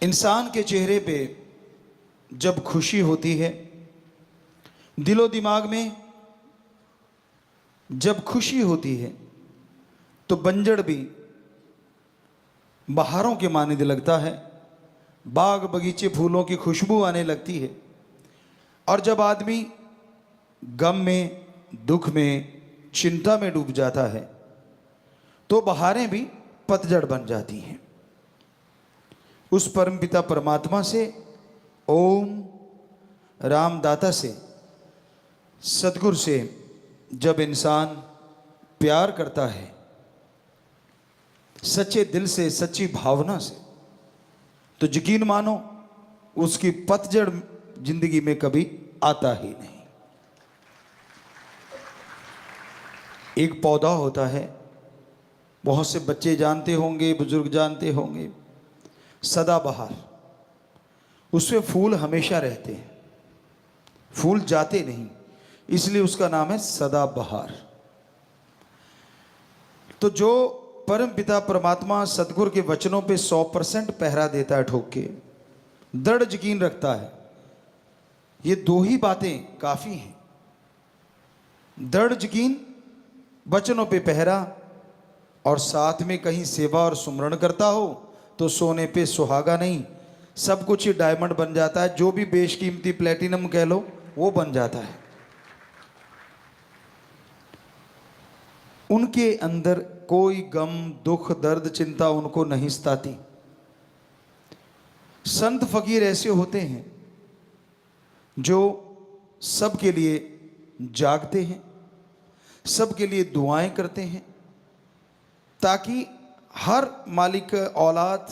इंसान के चेहरे पे जब खुशी होती है, दिलो दिमाग में जब खुशी होती है, तो बंजड़ भी बहारों के मानने लगता है, बाग बगीचे फूलों की खुशबू आने लगती है। और जब आदमी गम में, दुख में, चिंता में डूब जाता है, तो बहारें भी पतझड़ बन जाती हैं। उस परमपिता परमात्मा से, ओम रामदाता से, सतगुरु से जब इंसान प्यार करता है, सच्चे दिल से, सच्ची भावना से, तो यकीन मानो उसकी पतझड़ जिंदगी में कभी आता ही नहीं। एक पौधा होता है, बहुत से बच्चे जानते होंगे, बुजुर्ग जानते होंगे, सदाबहार। उसमें फूल हमेशा रहते हैं, फूल जाते नहीं, इसलिए उसका नाम है सदाबहार। तो जो परम पिता परमात्मा सतगुरु के वचनों पे 100% पहरा देता है, ठोक के दृढ़ यकीन रखता है, ये दो ही बातें काफी हैं। दृढ़ यकीन, वचनों पे पहरा, और साथ में कहीं सेवा और सुमरण करता हो तो सोने पे सुहागा नहीं, सब कुछ ही डायमंड बन जाता है। जो भी बेशकीमती प्लेटिनम कह लो, वो बन जाता है। उनके अंदर कोई गम, दुख, दर्द, चिंता उनको नहीं सताती। संत फकीर ऐसे होते हैं जो सबके लिए जागते हैं, सबके लिए दुआएं करते हैं, ताकि हर मालिक औलाद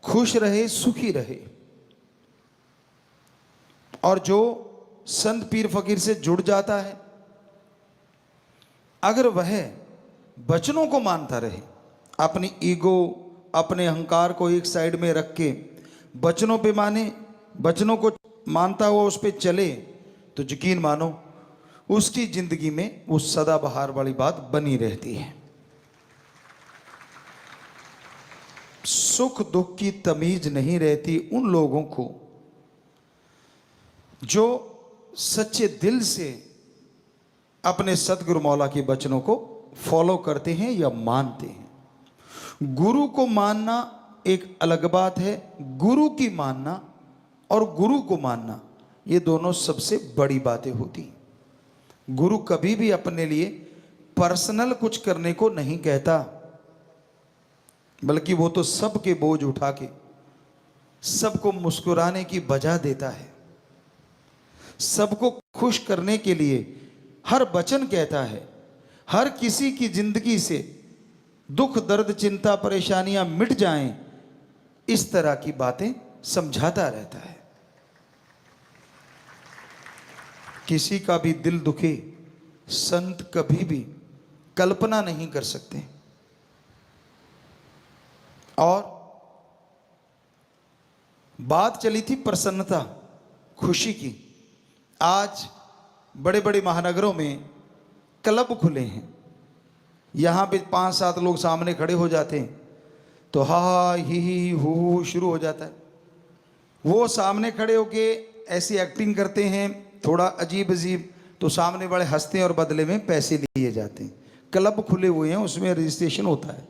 खुश रहे, सुखी रहे। और जो संत पीर फकीर से जुड़ जाता है, अगर वह वचनों को मानता रहे, अपनी ईगो, अपने अहंकार को एक साइड में रख के वचनों पे माने, वचनों को मानता हुआ उस पे चले, तो यकीन मानो उसकी जिंदगी में वो सदाबहार वाली बात बनी रहती है। सुख दुख की तमीज नहीं रहती उन लोगों को जो सच्चे दिल से अपने सतगुरु मौला के वचनों को फॉलो करते हैं या मानते हैं। गुरु को मानना एक अलग बात है, गुरु की मानना और गुरु को मानना, ये दोनों सबसे बड़ी बातें होती हैं। गुरु कभी भी अपने लिए पर्सनल कुछ करने को नहीं कहता, बल्कि वो तो सबके बोझ उठा के सबको मुस्कुराने की वजह देता है, सबको खुश करने के लिए हर वचन कहता है, हर किसी की जिंदगी से दुख, दर्द, चिंता, परेशानियां मिट जाएं, इस तरह की बातें समझाता रहता है। किसी का भी दिल दुखे, संत कभी भी कल्पना नहीं कर सकते। और बात चली थी प्रसन्नता, खुशी की। आज बड़े बड़े महानगरों में क्लब खुले हैं, यहाँ पे 5-7 लोग सामने खड़े हो जाते हैं तो हा ही हू शुरू हो जाता है। वो सामने खड़े होके ऐसी एक्टिंग करते हैं थोड़ा अजीब अजीब, तो सामने वाले हंसते हैं और बदले में पैसे लिए जाते हैं। क्लब खुले हुए हैं, उसमें रजिस्ट्रेशन होता है।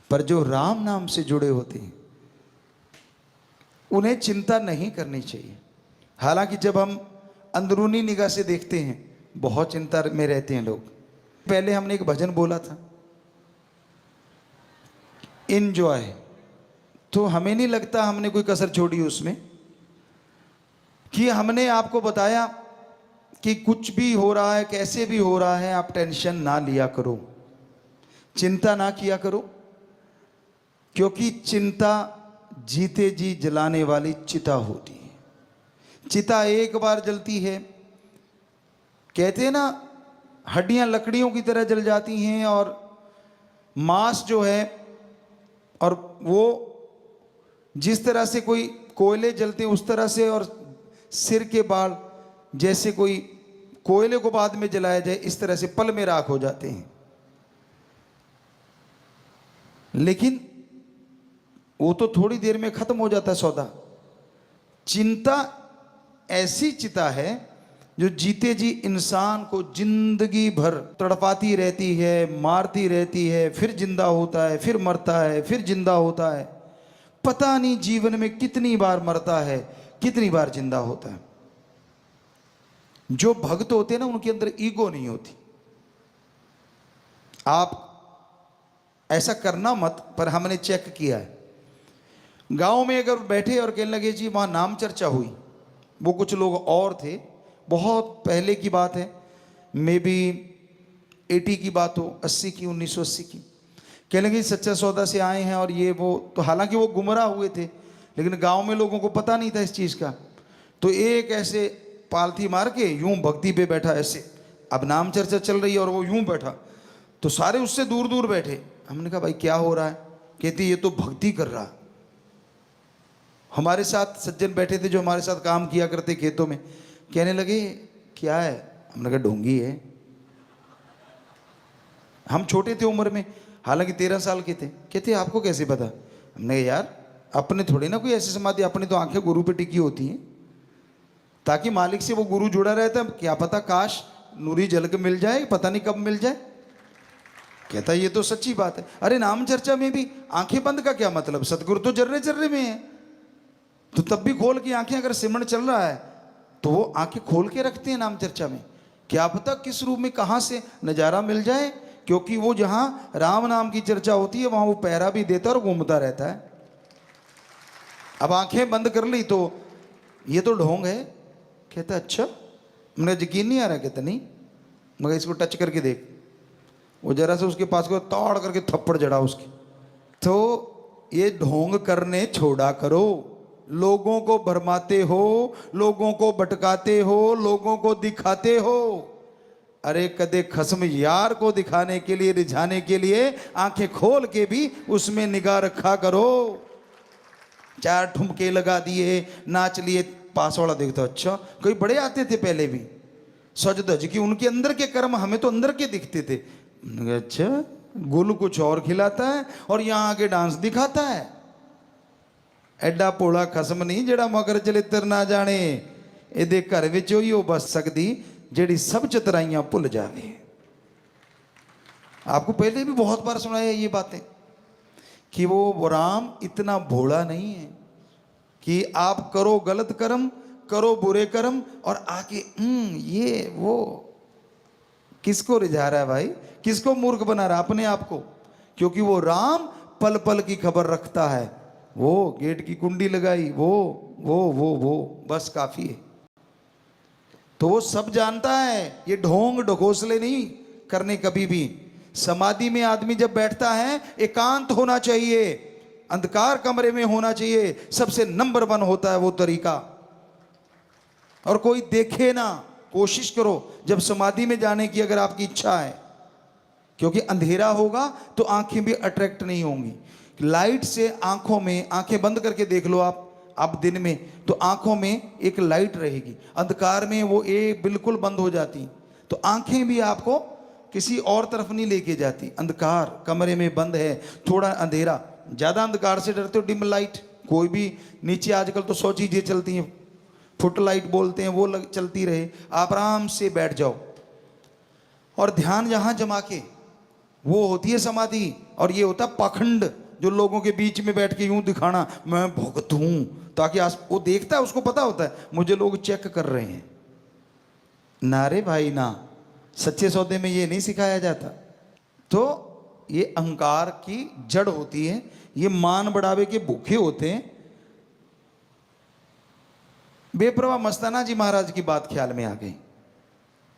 पर जो राम नाम से जुड़े होते हैं उन्हें चिंता नहीं करनी चाहिए। हालांकि जब हम अंदरूनी निगाह से देखते हैं, बहुत चिंता में रहते हैं लोग। पहले हमने एक भजन बोला था, एंजॉय, तो हमें नहीं लगता हमने कोई कसर छोड़ी उसमें, कि हमने आपको बताया कि कुछ भी हो रहा है, कैसे भी हो रहा है, आप टेंशन ना लिया करो, चिंता ना किया करो, क्योंकि चिंता जीते जी जलाने वाली चिता होती है। चिता एक बार जलती है, कहते हैं ना, हड्डियां लकड़ियों की तरह जल जाती हैं और मांस जो है, और वो जिस तरह से कोई कोयले जलते हैं उस तरह से, और सिर के बाल जैसे कोई कोयले को बाद में जलाया जाए इस तरह से पल में राख हो जाते हैं। लेकिन वो तो थोड़ी देर में खत्म हो जाता है सौदा। चिंता ऐसी चिता है जो जीते जी इंसान को जिंदगी भर तड़पाती रहती है, मारती रहती है, फिर जिंदा होता है, फिर मरता है, फिर जिंदा होता है। पता नहीं जीवन में कितनी बार मरता है, कितनी बार जिंदा होता है। जो भक्त होते हैं ना, उनके अंदर ईगो नहीं होती। आप ऐसा करना मत, पर हमने चेक किया है। गांव में अगर बैठे और कहने लगे जी वहां नाम चर्चा हुई, वो कुछ लोग और थे, बहुत पहले की बात है, मे बी 80 की बात हो, 80 की, 1980 की। कहने लगे सच्चा सौदा से आए हैं और ये वो, तो हालांकि वो गुमराह हुए थे, लेकिन गांव में लोगों को पता नहीं था इस चीज़ का। तो एक ऐसे पालथी मार के यूं भक्ति पे बैठा ऐसे, अब नाम चर्चा चल रही है और वो यूं बैठा, तो सारे उससे दूर दूर बैठे। हमने कहा भाई क्या हो रहा है? कहती ये तो भक्ति कर रहा। हमारे साथ सज्जन बैठे थे जो हमारे साथ काम किया करते खेतों में, कहने लगे क्या है? हमने कहा ढोंगी है। हम छोटे थे उम्र में, हालांकि 13 साल के थे। कहते आपको कैसे पता? हमने कहा यार अपने थोड़ी ना कोई ऐसी समाधि, अपनी तो आंखें गुरु पे टिकी होती हैं, ताकि मालिक से वो गुरु जुड़ा रहता है। क्या पता काश नूरी जल के मिल जाए, पता नहीं कब मिल जाए। कहता ये तो सच्ची बात है। अरे नाम चर्चा में भी आंखें बंद का क्या मतलब? सतगुरु तो जर्रे जर्रे में है, तो तब भी खोल की आंखें, अगर सिमरन चल रहा है तो वो आंखें खोल के रखते हैं नाम चर्चा में। क्या पता किस रूप में कहां से नजारा मिल जाए, क्योंकि वो जहां राम नाम की चर्चा होती है वहां वो पहरा भी देता और घूमता रहता है। अब आंखें बंद कर ली तो ये तो ढोंग है। कहता अच्छा, मुझे यकीन नहीं आ रहा। कहता नहीं, मगर इसको टच करके देख। वो जरा से उसके पास को तोड़ करके थप्पड़ जड़ा उसकी। तो ये ढोंग करने छोड़ा करो। लोगों को भरमाते हो, लोगों को भटकाते हो, लोगों को दिखाते हो। अरे कदे खस्म यार को दिखाने के लिए, रिझाने के लिए आंखें खोल के भी उसमें निगाह रखा करो। 4 ठुमके लगा दिए, नाच लिए, पास वाला देखता अच्छा कोई बड़े आते थे पहले भी सज धज की, उनके अंदर के कर्म हमें तो अंदर के दिखते थे। अच्छा गुल कुछ और खिलाता है और यहाँ आके डांस दिखाता है। एडा भोला खसम नहीं जेड़ा मगर चलित्र ना जाने, ਇਹਦੇ घर विच ही हो बस सकती जेड़ी सब चतराइयां भुल जावे। आपको पहले भी बहुत बार सुनाया ये बातें कि वो राम इतना भोला नहीं है कि आप करो गलत कर्म, करो बुरे कर्म और आके ये वो। किसको रिझा रहा है भाई? किसको मूर्ख बना रहा है? अपने आप को। क्योंकि वो राम पल पल की खबर रखता है। वो गेट की कुंडी लगाई, वो बस काफी है। तो वो सब जानता है। ये ढोंग ढकोसले नहीं करने कभी भी। समाधि में आदमी जब बैठता है एकांत होना चाहिए, अंधकार कमरे में होना चाहिए। सबसे नंबर 1 होता है वो तरीका। और कोई देखे ना। कोशिश करो जब समाधि में जाने की, अगर आपकी इच्छा है, क्योंकि अंधेरा होगा तो आंखें भी अट्रैक्ट नहीं होंगी। लाइट से आंखों में, आंखें बंद करके देख लो आप दिन में, तो आंखों में एक लाइट रहेगी। अंधकार में वो बिल्कुल बंद हो जाती, तो आंखें भी आपको किसी और तरफ नहीं लेके जाती। अंधकार कमरे में बंद है, थोड़ा अंधेरा, ज्यादा अंधकार से डरते हो, डिम लाइट कोई भी नीचे आजकल तो 100 चीजें चलती हैं, फुट लाइट बोलते हैं, वो चलती रहे। आप आराम से बैठ जाओ और ध्यान जहां जमा के, वो होती है समाधि। और ये होता है पाखंड, जो लोगों के बीच में बैठ के यूं दिखाना मैं भक्त हूं, ताकि वो देखता है, उसको पता होता है मुझे लोग चेक कर रहे हैं। ना रे भाई ना, सच्चे सौदे में ये नहीं सिखाया जाता। तो ये अहंकार की जड़ होती है। ये मान बढ़ावे के भूखे होते हैं। बेपरवाह मस्ताना जी महाराज की बात ख्याल में आ गई।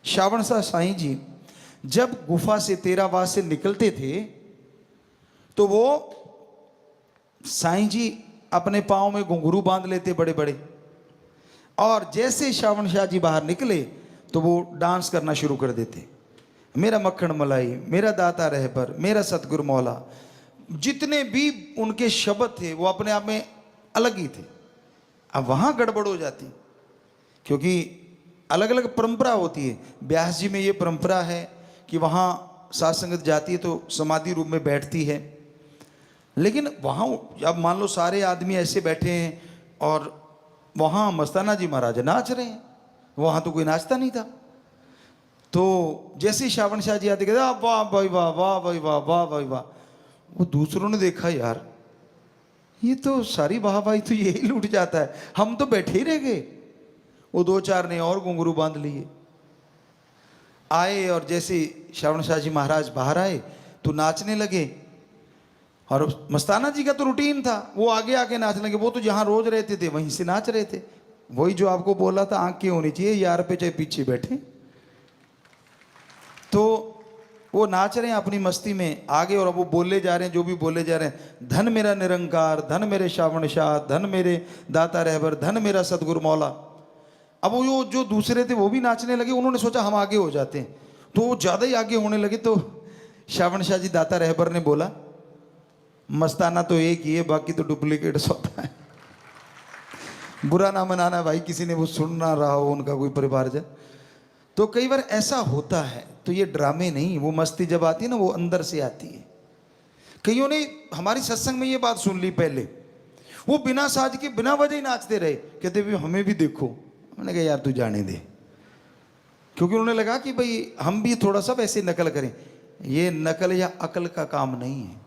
श्रावण शाह साईं जी जब गुफा से तेरावास से निकलते थे तो वो साईं जी अपने पांव में घुंघरू बांध लेते बड़े बड़े, और जैसे श्रावण शाह जी बाहर निकले तो वो डांस करना शुरू कर देते। मेरा मक्खन मलाई, मेरा दाता रहबर, मेरा सतगुरु मौला, जितने भी उनके शब्द थे वो अपने आप में अलग ही थे। अब वहां गड़बड़ हो जाती, क्योंकि अलग अलग परंपरा होती है। ब्यास जी में ये परंपरा है कि वहां साध संगत जाती है तो समाधि रूप में बैठती है, लेकिन वहां अब मान लो सारे आदमी ऐसे बैठे हैं और वहां मस्ताना जी महाराज नाच रहे हैं, वहां तो कोई नाचता नहीं था। तो जैसे ही श्रावण शाह जी आते कहते वाह भाई वाह, वाह भाई वाह, वाह भाई वाह। वो दूसरों ने देखा, यार ये तो सारी वाह भाई तो यही लूट जाता है, हम तो बैठे ही रह गए। वो दो चार ने और घुंघरू बांध लिए, आए और जैसे श्रावण शाह जी महाराज बाहर आए तो नाचने लगे। और मस्ताना जी का तो रूटीन था, वो आगे आके नाचने लगे। वो तो जहां रोज रहते थे वहीं से नाच रहे थे। वही जो आपको बोला था, आंखें होनी चाहिए यार पे चाहे पीछे बैठे। तो वो नाच रहे हैं अपनी मस्ती में आगे, और अब वो बोले जा रहे हैं जो भी बोले जा रहे हैं, धन मेरा निरंकार, धन मेरे श्रावण शाह, धन मेरे दाता रहबर, धन मेरा सतगुरु मौला। अब वो जो दूसरे थे वो भी नाचने लगे। उन्होंने सोचा हम आगे हो जाते हैं, तो वो ज्यादा ही आगे होने लगे। तो श्रावण शाह जी दाता रहबर ने बोला, मस्ताना तो एक ही है, बाकी तो डुप्लीकेट होता है। बुरा ना मनाना भाई, किसी ने वो सुन ना रहा हो उनका कोई परिवारजन। तो कई बार ऐसा होता है, तो ये ड्रामे नहीं, वो मस्ती जब आती है ना वो अंदर से आती है। कईयों ने हमारी सत्संग में ये बात सुन ली पहले, वो बिना साज के बिना वजह ही नाचते रहे, कहते भी हमें भी देखो। मैंने कहा यार तू जाने दे, क्योंकि उन्होंने लगा कि भाई हम भी थोड़ा सा वैसे नकल करें। ये नकल या अकल का काम नहीं है।